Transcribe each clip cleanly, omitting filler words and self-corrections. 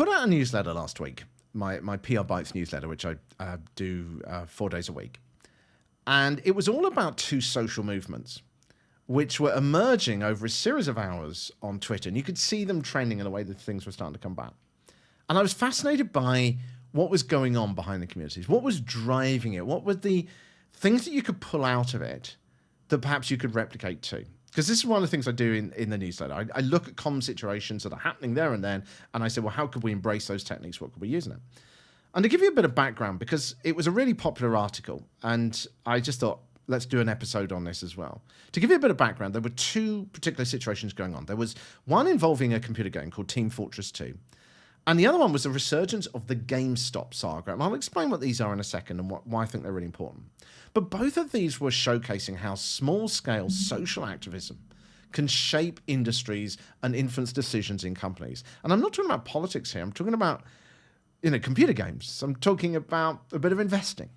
put out a newsletter last week, my PR Bytes newsletter, which I do 4 days a week. And it was all about two social movements, which were emerging over a series of hours on Twitter. And you could see them trending in a way that things were starting to come back. And I was fascinated by what was going on behind the communities. What was driving it? What were the things that you could pull out of it that perhaps you could replicate too? Because this is one of the things I do in the newsletter. I look at common situations that are happening there and then, and I say, well, how could we embrace those techniques? What could we use in it? And to give you a bit of background, because it was a really popular article, and I just thought, let's do an episode on this as well. To give you a bit of background, there were two particular situations going on. There was one involving a computer game called Team Fortress 2, and the other one was the resurgence of the GameStop saga. And I'll explain what these are in a second and why I think they're really important. But both of these were showcasing how small-scale social activism can shape industries and influence decisions in companies. And I'm not talking about politics here. I'm talking about, computer games. I'm talking about a bit of investing.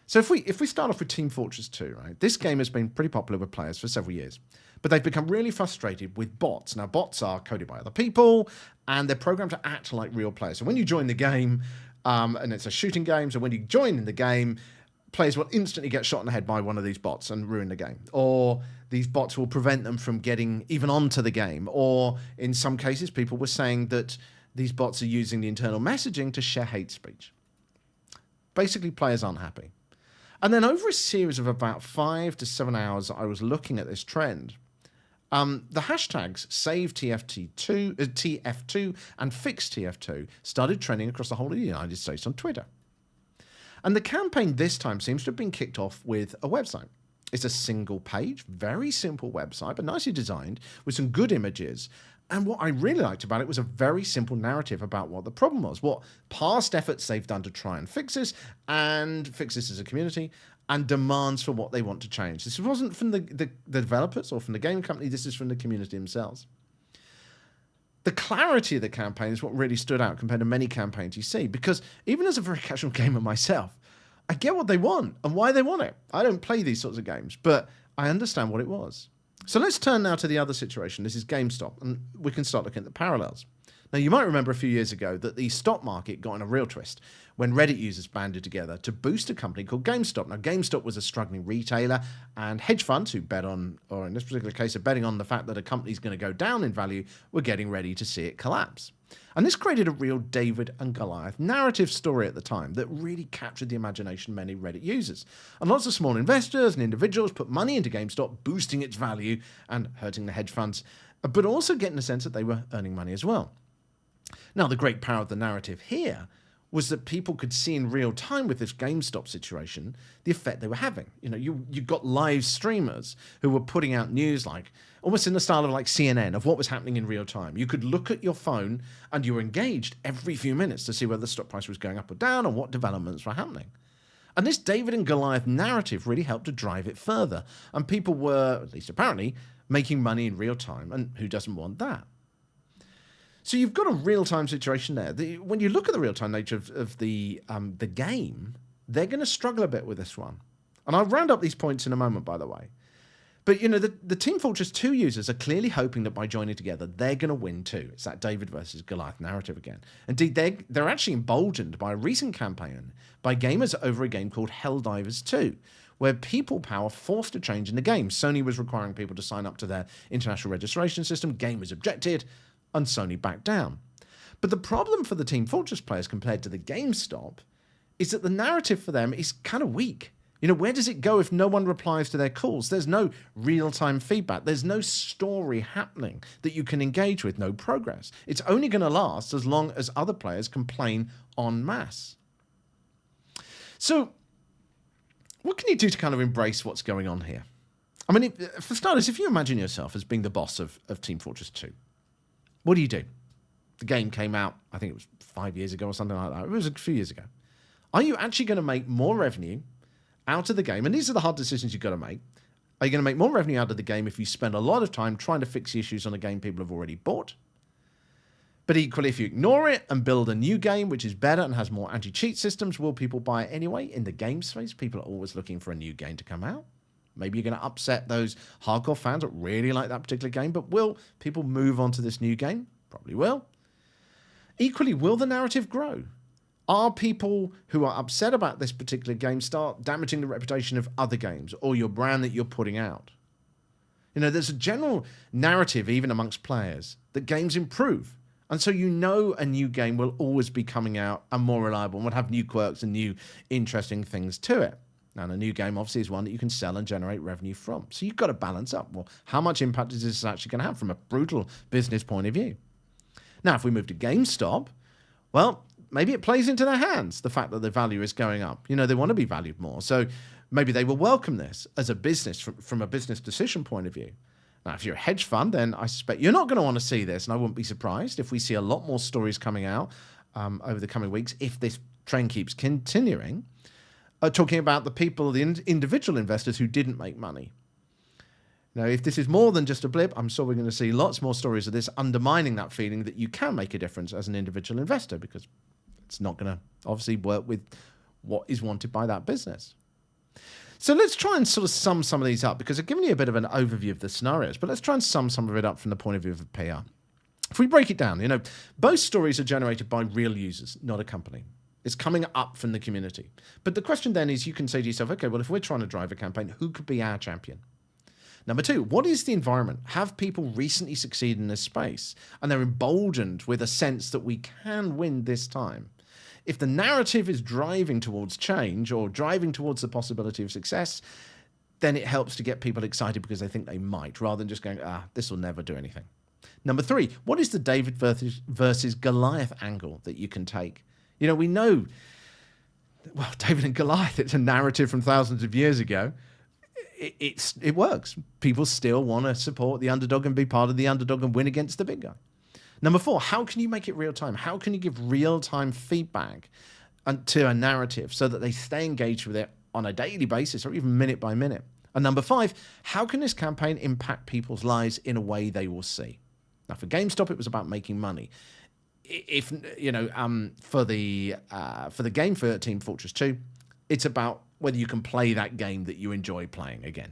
So if we start off with Team Fortress 2, right? This game has been pretty popular with players for several years, but they've become really frustrated with bots. Now, bots are coded by other people, and they're programmed to act like real players. So when you join the game, and it's a shooting game, so when you join in the game, players will instantly get shot in the head by one of these bots and ruin the game. Or these bots will prevent them from getting even onto the game. Or in some cases, people were saying that these bots are using the internal messaging to share hate speech. Basically, players aren't happy. And then over a series of about 5 to 7 hours, I was looking at this trend. The hashtags SaveTFT2 and FixTF2 started trending across the whole of the United States on Twitter. And the campaign this time seems to have been kicked off with a website. It's a single page, very simple website, but nicely designed with some good images. And what I really liked about it was a very simple narrative about what the problem was, what past efforts they've done to try and fix this as a community, and demands for what they want to change. This wasn't from the developers or from the game company, this is from the community themselves. The clarity of the campaign is what really stood out compared to many campaigns you see, because even as a very casual gamer myself, I get what they want and why they want it. I don't play these sorts of games, but I understand what it was. So let's turn now to the other situation. This is GameStop, and we can start looking at the parallels. Now, you might remember a few years ago that the stock market got in a real twist when Reddit users banded together to boost a company called GameStop. Now, GameStop was a struggling retailer, and hedge funds who bet on, or in this particular case, are betting on the fact that a company's going to go down in value, were getting ready to see it collapse. And this created a real David and Goliath narrative story at the time that really captured the imagination of many Reddit users. And lots of small investors and individuals put money into GameStop, boosting its value and hurting the hedge funds, but also getting the sense that they were earning money as well. Now, the great power of the narrative here was that people could see in real time with this GameStop situation the effect they were having. You got live streamers who were putting out news like almost in the style of like CNN of what was happening in real time. You could look at your phone and you were engaged every few minutes to see whether the stock price was going up or down and what developments were happening. And this David and Goliath narrative really helped to drive it further. And people were, at least apparently, making money in real time. And who doesn't want that? So you've got a real-time situation there. When you look at the real-time nature of the game, they're going to struggle a bit with this one. And I'll round up these points in a moment, by the way. But, the Team Fortress 2 users are clearly hoping that by joining together, they're going to win too. It's that David versus Goliath narrative again. Indeed, they're actually emboldened by a recent campaign by gamers over a game called Helldivers 2, where people power forced a change in the game. Sony was requiring people to sign up to their international registration system. Gamers objected, and Sony backed down. But the problem for the Team Fortress players compared to the GameStop is that the narrative for them is kind of weak. Where does it go if no one replies to their calls? There's no real-time feedback. There's no story happening that you can engage with, no progress. It's only going to last as long as other players complain en masse. So, what can you do to kind of embrace what's going on here? I mean, for starters, if you imagine yourself as being the boss of Team Fortress 2, what do? The game came out, I think it was 5 years ago or something like that. It was a few years ago. Are you actually going to make more revenue out of the game? And these are the hard decisions you've got to make. Are you going to make more revenue out of the game if you spend a lot of time trying to fix the issues on a game people have already bought? But equally, if you ignore it and build a new game which is better and has more anti-cheat systems, will people buy it anyway? In the game space, people are always looking for a new game to come out. Maybe you're going to upset those hardcore fans that really like that particular game, but will people move on to this new game? Probably will. Equally, will the narrative grow? Are people who are upset about this particular game start damaging the reputation of other games or your brand that you're putting out? There's a general narrative, even amongst players, that games improve. And so a new game will always be coming out and more reliable and will have new quirks and new interesting things to it. And a new game obviously is one that you can sell and generate revenue from. So you've got to balance up. Well, how much impact is this actually going to have from a brutal business point of view? Now, if we move to GameStop, well, maybe it plays into their hands, the fact that the value is going up. They want to be valued more. So maybe they will welcome this as a business from a business decision point of view. Now, if you're a hedge fund, then I suspect you're not going to want to see this, and I wouldn't be surprised if we see a lot more stories coming out over the coming weeks if this trend keeps continuing, talking about the people, the individual investors who didn't make money. Now, if this is more than just a blip, I'm sure we're going to see lots more stories of this undermining that feeling that you can make a difference as an individual investor, because it's not going to obviously work with what is wanted by that business. So let's try and sort of sum some of these up, because I've given you a bit of an overview of the scenarios, but let's try and sum some of it up from the point of view of PR. If we break it down, both stories are generated by real users, not a company. It's coming up from the community. But the question then is, you can say to yourself, okay, well, if we're trying to drive a campaign, who could be our champion? Number two, what is the environment? Have people recently succeeded in this space and they're emboldened with a sense that we can win this time? If the narrative is driving towards change or driving towards the possibility of success, then it helps to get people excited because they think they might, rather than just going, this will never do anything. Number three, what is the David versus Goliath angle that you can take? We know, well, David and Goliath, it's a narrative from thousands of years ago. It works. People still want to support the underdog and be part of the underdog and win against the big guy. Number four, how can you make it real time? How can you give real-time feedback to a narrative so that they stay engaged with it on a daily basis or even minute by minute? And number five, how can this campaign impact people's lives in a way they will see? Now, for GameStop, it was about making money. If for the game for Team Fortress 2, it's about whether you can play that game that you enjoy playing again.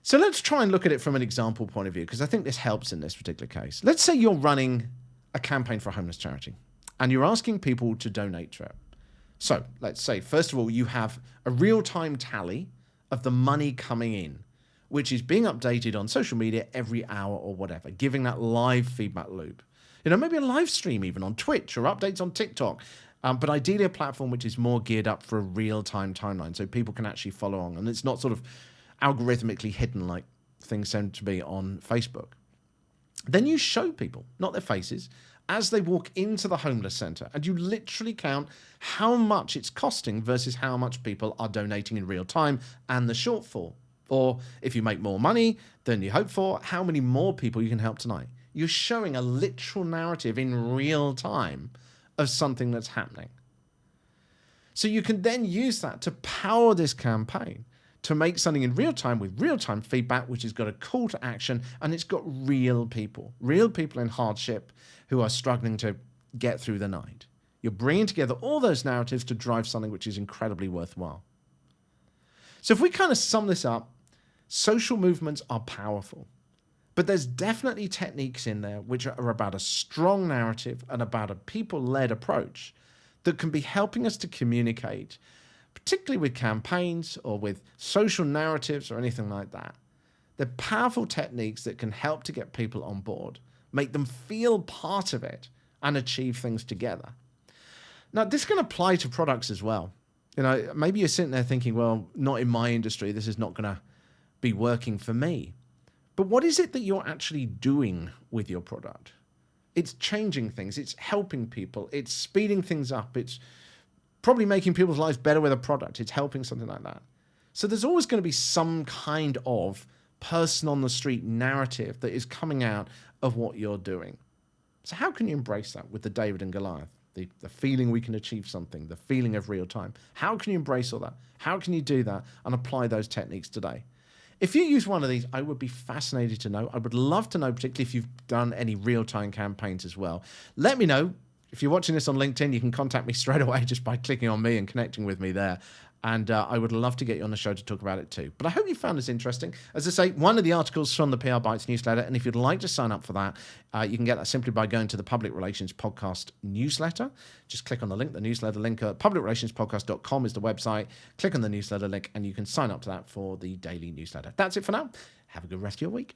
So let's try and look at it from an example point of view, because I think this helps in this particular case. Let's say you're running a campaign for a homeless charity and you're asking people to donate to it. So let's say, first of all, you have a real-time tally of the money coming in, which is being updated on social media every hour or whatever, giving that live feedback loop. Maybe a live stream even on Twitch or updates on TikTok, but ideally a platform which is more geared up for a real-time timeline so people can actually follow on, and it's not sort of algorithmically hidden like things tend to be on Facebook. Then you show people, not their faces, as they walk into the homeless center, and you literally count how much it's costing versus how much people are donating in real time and the shortfall. Or if you make more money than you hope for, how many more people you can help tonight. You're showing a literal narrative in real time of something that's happening. So you can then use that to power this campaign, to make something in real time with real-time feedback, which has got a call to action, and it's got real people in hardship who are struggling to get through the night. You're bringing together all those narratives to drive something which is incredibly worthwhile. So if we kind of sum this up, social movements are powerful, but there's definitely techniques in there which are about a strong narrative and about a people-led approach that can be helping us to communicate, particularly with campaigns or with social narratives or anything like that. They're powerful techniques that can help to get people on board, make them feel part of it, and achieve things together. Now, this can apply to products as well. Maybe you're sitting there thinking, well, not in my industry, this is not going to be working for me. But what is it that you're actually doing with your product? It's changing things, it's helping people, it's speeding things up, it's probably making people's lives better with a product. It's helping something like that. So there's always going to be some kind of person on the street narrative that is coming out of what you're doing. So how can you embrace that with the David and Goliath? The feeling we can achieve something, the feeling of real time. How can you embrace all that? How can you do that and apply those techniques today? If you use one of these, I would be fascinated to know. I would love to know, particularly if you've done any real-time campaigns as well. Let me know. If you're watching this on LinkedIn, you can contact me straight away just by clicking on me and connecting with me there. And I would love to get you on the show to talk about it too. But I hope you found this interesting. As I say, one of the articles from the PR Bytes newsletter, and if you'd like to sign up for that, you can get that simply by going to the Public Relations Podcast newsletter. Just click on the link, the newsletter link. Publicrelationspodcast.com is the website. Click on the newsletter link, and you can sign up to that for the daily newsletter. That's it for now. Have a good rest of your week.